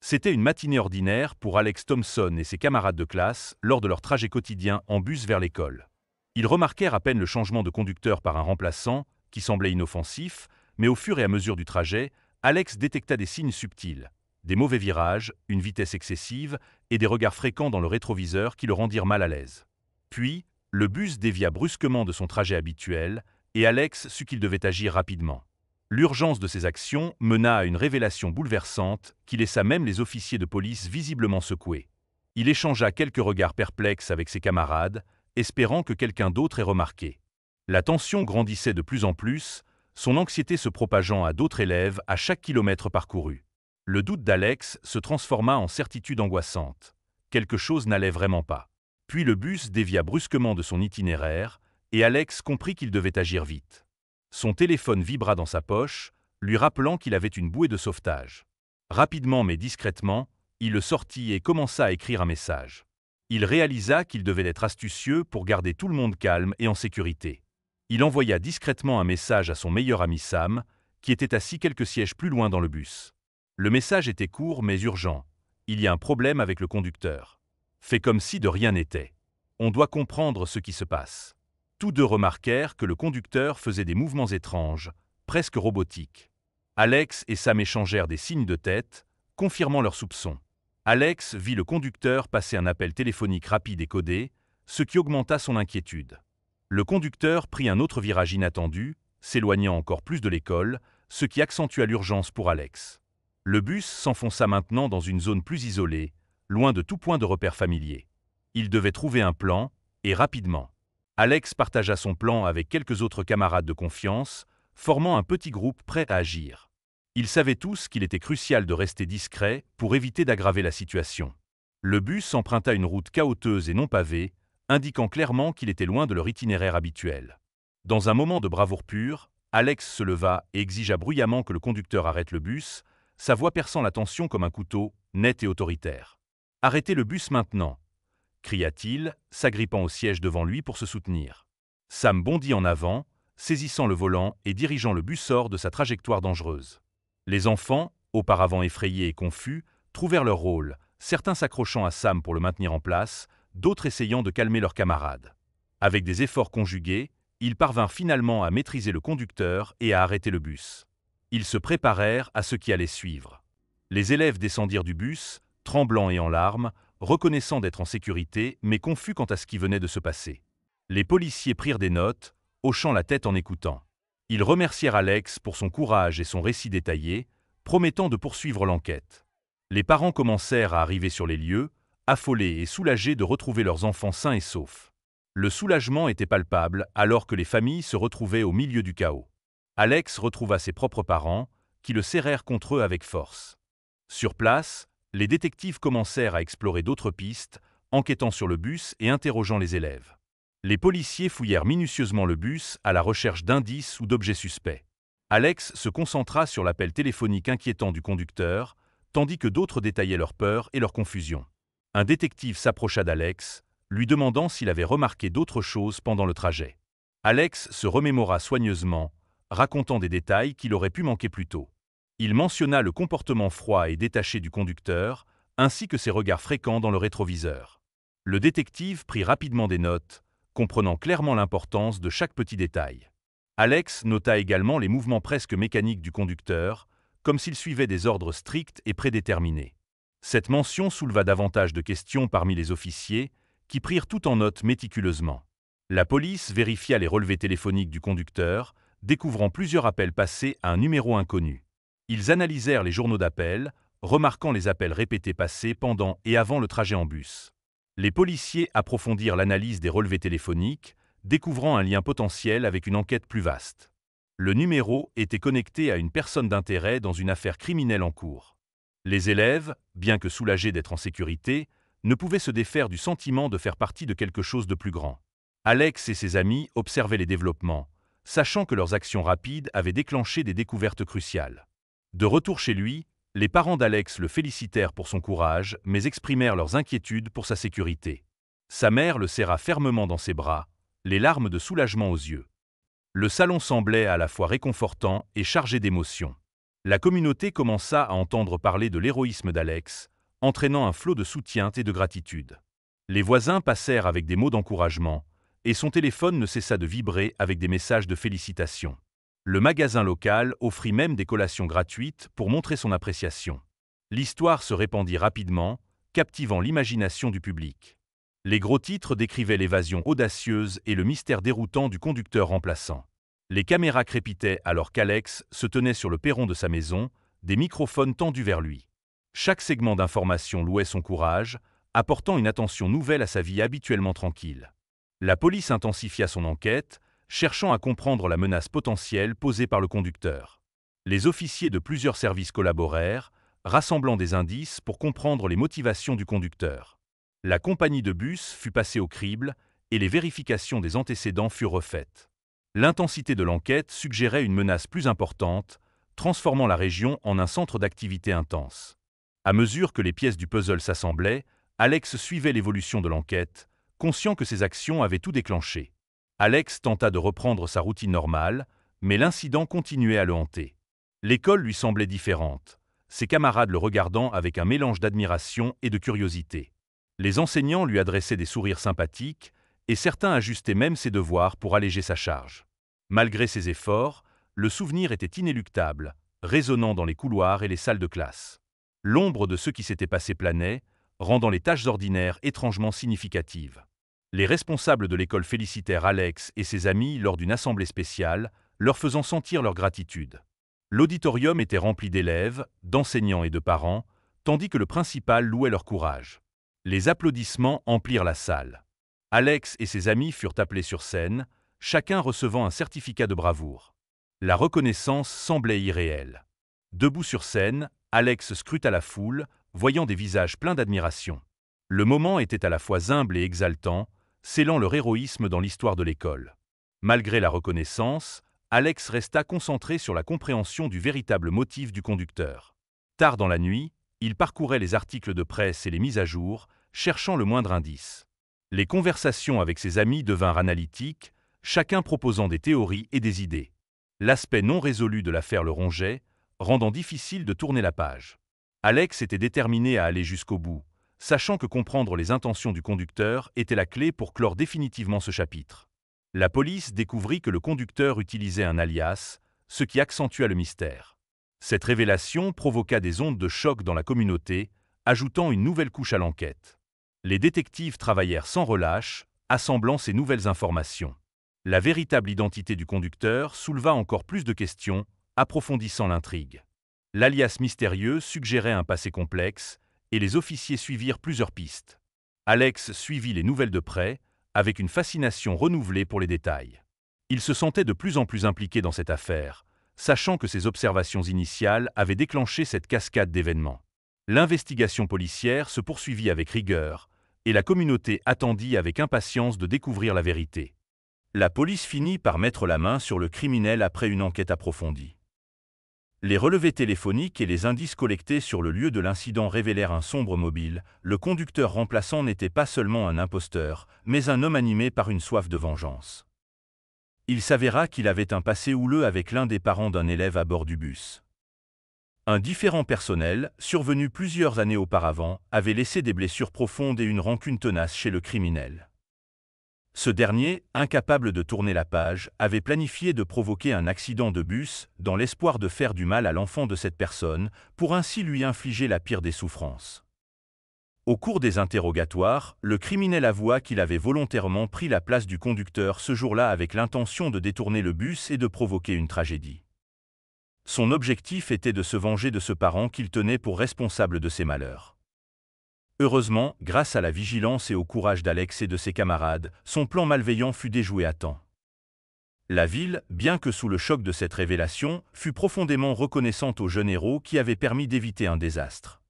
C'était une matinée ordinaire pour Alex Thompson et ses camarades de classe lors de leur trajet quotidien en bus vers l'école. Ils remarquèrent à peine le changement de conducteur par un remplaçant, qui semblait inoffensif, mais au fur et à mesure du trajet, Alex détecta des signes subtils. Des mauvais virages, une vitesse excessive et des regards fréquents dans le rétroviseur qui le rendirent mal à l'aise. Puis, le bus dévia brusquement de son trajet habituel et Alex sut qu'il devait agir rapidement. L'urgence de ses actions mena à une révélation bouleversante qui laissa même les officiers de police visiblement secoués. Il échangea quelques regards perplexes avec ses camarades, espérant que quelqu'un d'autre ait remarqué. La tension grandissait de plus en plus, son anxiété se propageant à d'autres élèves à chaque kilomètre parcouru. Le doute d'Alex se transforma en certitude angoissante. Quelque chose n'allait vraiment pas. Puis le bus dévia brusquement de son itinéraire, et Alex comprit qu'il devait agir vite. Son téléphone vibra dans sa poche, lui rappelant qu'il avait une bouée de sauvetage. Rapidement mais discrètement, il le sortit et commença à écrire un message. Il réalisa qu'il devait être astucieux pour garder tout le monde calme et en sécurité. Il envoya discrètement un message à son meilleur ami Sam, qui était assis quelques sièges plus loin dans le bus. Le message était court mais urgent. Il y a un problème avec le conducteur. Fais comme si de rien n'était. On doit comprendre ce qui se passe. Tous deux remarquèrent que le conducteur faisait des mouvements étranges, presque robotiques. Alex et Sam échangèrent des signes de tête, confirmant leurs soupçons. Alex vit le conducteur passer un appel téléphonique rapide et codé, ce qui augmenta son inquiétude. Le conducteur prit un autre virage inattendu, s'éloignant encore plus de l'école, ce qui accentua l'urgence pour Alex. Le bus s'enfonça maintenant dans une zone plus isolée, loin de tout point de repère familier. Il devait trouver un plan, et rapidement. Alex partagea son plan avec quelques autres camarades de confiance, formant un petit groupe prêt à agir. Ils savaient tous qu'il était crucial de rester discret pour éviter d'aggraver la situation. Le bus emprunta une route cahoteuse et non pavée, indiquant clairement qu'il était loin de leur itinéraire habituel. Dans un moment de bravoure pure, Alex se leva et exigea bruyamment que le conducteur arrête le bus, sa voix perçant la tension comme un couteau, net et autoritaire. « Arrêtez le bus maintenant !» cria-t-il, s'agrippant au siège devant lui pour se soutenir. Sam bondit en avant, saisissant le volant et dirigeant le bus hors de sa trajectoire dangereuse. Les enfants, auparavant effrayés et confus, trouvèrent leur rôle, certains s'accrochant à Sam pour le maintenir en place, d'autres essayant de calmer leurs camarades. Avec des efforts conjugués, ils parvinrent finalement à maîtriser le conducteur et à arrêter le bus. Ils se préparèrent à ce qui allait suivre. Les élèves descendirent du bus, tremblants et en larmes, reconnaissant d'être en sécurité, mais confus quant à ce qui venait de se passer. Les policiers prirent des notes, hochant la tête en écoutant. Ils remercièrent Alex pour son courage et son récit détaillé, promettant de poursuivre l'enquête. Les parents commencèrent à arriver sur les lieux, affolés et soulagés de retrouver leurs enfants sains et saufs. Le soulagement était palpable alors que les familles se retrouvaient au milieu du chaos. Alex retrouva ses propres parents, qui le serrèrent contre eux avec force. Sur place, les détectives commencèrent à explorer d'autres pistes, enquêtant sur le bus et interrogeant les élèves. Les policiers fouillèrent minutieusement le bus à la recherche d'indices ou d'objets suspects. Alex se concentra sur l'appel téléphonique inquiétant du conducteur, tandis que d'autres détaillaient leur peur et leur confusion. Un détective s'approcha d'Alex, lui demandant s'il avait remarqué d'autres choses pendant le trajet. Alex se remémora soigneusement, racontant des détails qu'il aurait pu manquer plus tôt. Il mentionna le comportement froid et détaché du conducteur, ainsi que ses regards fréquents dans le rétroviseur. Le détective prit rapidement des notes, comprenant clairement l'importance de chaque petit détail. Alex nota également les mouvements presque mécaniques du conducteur, comme s'il suivait des ordres stricts et prédéterminés. Cette mention souleva davantage de questions parmi les officiers, qui prirent tout en note méticuleusement. La police vérifia les relevés téléphoniques du conducteur, découvrant plusieurs appels passés à un numéro inconnu. Ils analysèrent les journaux d'appels, remarquant les appels répétés passés pendant et avant le trajet en bus. Les policiers approfondirent l'analyse des relevés téléphoniques, découvrant un lien potentiel avec une enquête plus vaste. Le numéro était connecté à une personne d'intérêt dans une affaire criminelle en cours. Les élèves, bien que soulagés d'être en sécurité, ne pouvaient se défaire du sentiment de faire partie de quelque chose de plus grand. Alex et ses amis observaient les développements, sachant que leurs actions rapides avaient déclenché des découvertes cruciales. De retour chez lui, les parents d'Alex le félicitèrent pour son courage, mais exprimèrent leurs inquiétudes pour sa sécurité. Sa mère le serra fermement dans ses bras, les larmes de soulagement aux yeux. Le salon semblait à la fois réconfortant et chargé d'émotions. La communauté commença à entendre parler de l'héroïsme d'Alex, entraînant un flot de soutien et de gratitude. Les voisins passèrent avec des mots d'encouragement, et son téléphone ne cessa de vibrer avec des messages de félicitations. Le magasin local offrit même des collations gratuites pour montrer son appréciation. L'histoire se répandit rapidement, captivant l'imagination du public. Les gros titres décrivaient l'évasion audacieuse et le mystère déroutant du conducteur remplaçant. Les caméras crépitaient alors qu'Alex se tenait sur le perron de sa maison, des microphones tendus vers lui. Chaque segment d'information louait son courage, apportant une attention nouvelle à sa vie habituellement tranquille. La police intensifia son enquête, cherchant à comprendre la menace potentielle posée par le conducteur. Les officiers de plusieurs services collaborèrent, rassemblant des indices pour comprendre les motivations du conducteur. La compagnie de bus fut passée au crible et les vérifications des antécédents furent refaites. L'intensité de l'enquête suggérait une menace plus importante, transformant la région en un centre d'activité intense. À mesure que les pièces du puzzle s'assemblaient, Alex suivait l'évolution de l'enquête, conscient que ses actions avaient tout déclenché. Alex tenta de reprendre sa routine normale, mais l'incident continuait à le hanter. L'école lui semblait différente, ses camarades le regardant avec un mélange d'admiration et de curiosité. Les enseignants lui adressaient des sourires sympathiques, et certains ajustaient même ses devoirs pour alléger sa charge. Malgré ses efforts, le souvenir était inéluctable, résonnant dans les couloirs et les salles de classe. L'ombre de ce qui s'était passé planait, rendant les tâches ordinaires étrangement significatives. Les responsables de l'école félicitèrent Alex et ses amis lors d'une assemblée spéciale, leur faisant sentir leur gratitude. L'auditorium était rempli d'élèves, d'enseignants et de parents, tandis que le principal louait leur courage. Les applaudissements emplirent la salle. Alex et ses amis furent appelés sur scène, chacun recevant un certificat de bravoure. La reconnaissance semblait irréelle. Debout sur scène, Alex scruta la foule, voyant des visages pleins d'admiration. Le moment était à la fois humble et exaltant, scellant leur héroïsme dans l'histoire de l'école. Malgré la reconnaissance, Alex resta concentré sur la compréhension du véritable motif du conducteur. Tard dans la nuit, il parcourait les articles de presse et les mises à jour, cherchant le moindre indice. Les conversations avec ses amis devinrent analytiques, chacun proposant des théories et des idées. L'aspect non résolu de l'affaire le rongeait, rendant difficile de tourner la page. Alex était déterminé à aller jusqu'au bout, sachant que comprendre les intentions du conducteur était la clé pour clore définitivement ce chapitre. La police découvrit que le conducteur utilisait un alias, ce qui accentua le mystère. Cette révélation provoqua des ondes de choc dans la communauté, ajoutant une nouvelle couche à l'enquête. Les détectives travaillèrent sans relâche, assemblant ces nouvelles informations. La véritable identité du conducteur souleva encore plus de questions, approfondissant l'intrigue. L'alias mystérieux suggérait un passé complexe, et les officiers suivirent plusieurs pistes. Alex suivit les nouvelles de près, avec une fascination renouvelée pour les détails. Il se sentait de plus en plus impliqué dans cette affaire, sachant que ses observations initiales avaient déclenché cette cascade d'événements. L'investigation policière se poursuivit avec rigueur, et la communauté attendit avec impatience de découvrir la vérité. La police finit par mettre la main sur le criminel après une enquête approfondie. Les relevés téléphoniques et les indices collectés sur le lieu de l'incident révélèrent un sombre mobile. Le conducteur remplaçant n'était pas seulement un imposteur, mais un homme animé par une soif de vengeance. Il s'avéra qu'il avait un passé houleux avec l'un des parents d'un élève à bord du bus. Un différend personnel, survenu plusieurs années auparavant, avait laissé des blessures profondes et une rancune tenace chez le criminel. Ce dernier, incapable de tourner la page, avait planifié de provoquer un accident de bus dans l'espoir de faire du mal à l'enfant de cette personne, pour ainsi lui infliger la pire des souffrances. Au cours des interrogatoires, le criminel avoua qu'il avait volontairement pris la place du conducteur ce jour-là avec l'intention de détourner le bus et de provoquer une tragédie. Son objectif était de se venger de ce parent qu'il tenait pour responsable de ses malheurs. Heureusement, grâce à la vigilance et au courage d'Alex et de ses camarades, son plan malveillant fut déjoué à temps. La ville, bien que sous le choc de cette révélation, fut profondément reconnaissante au jeune héros qui avait permis d'éviter un désastre.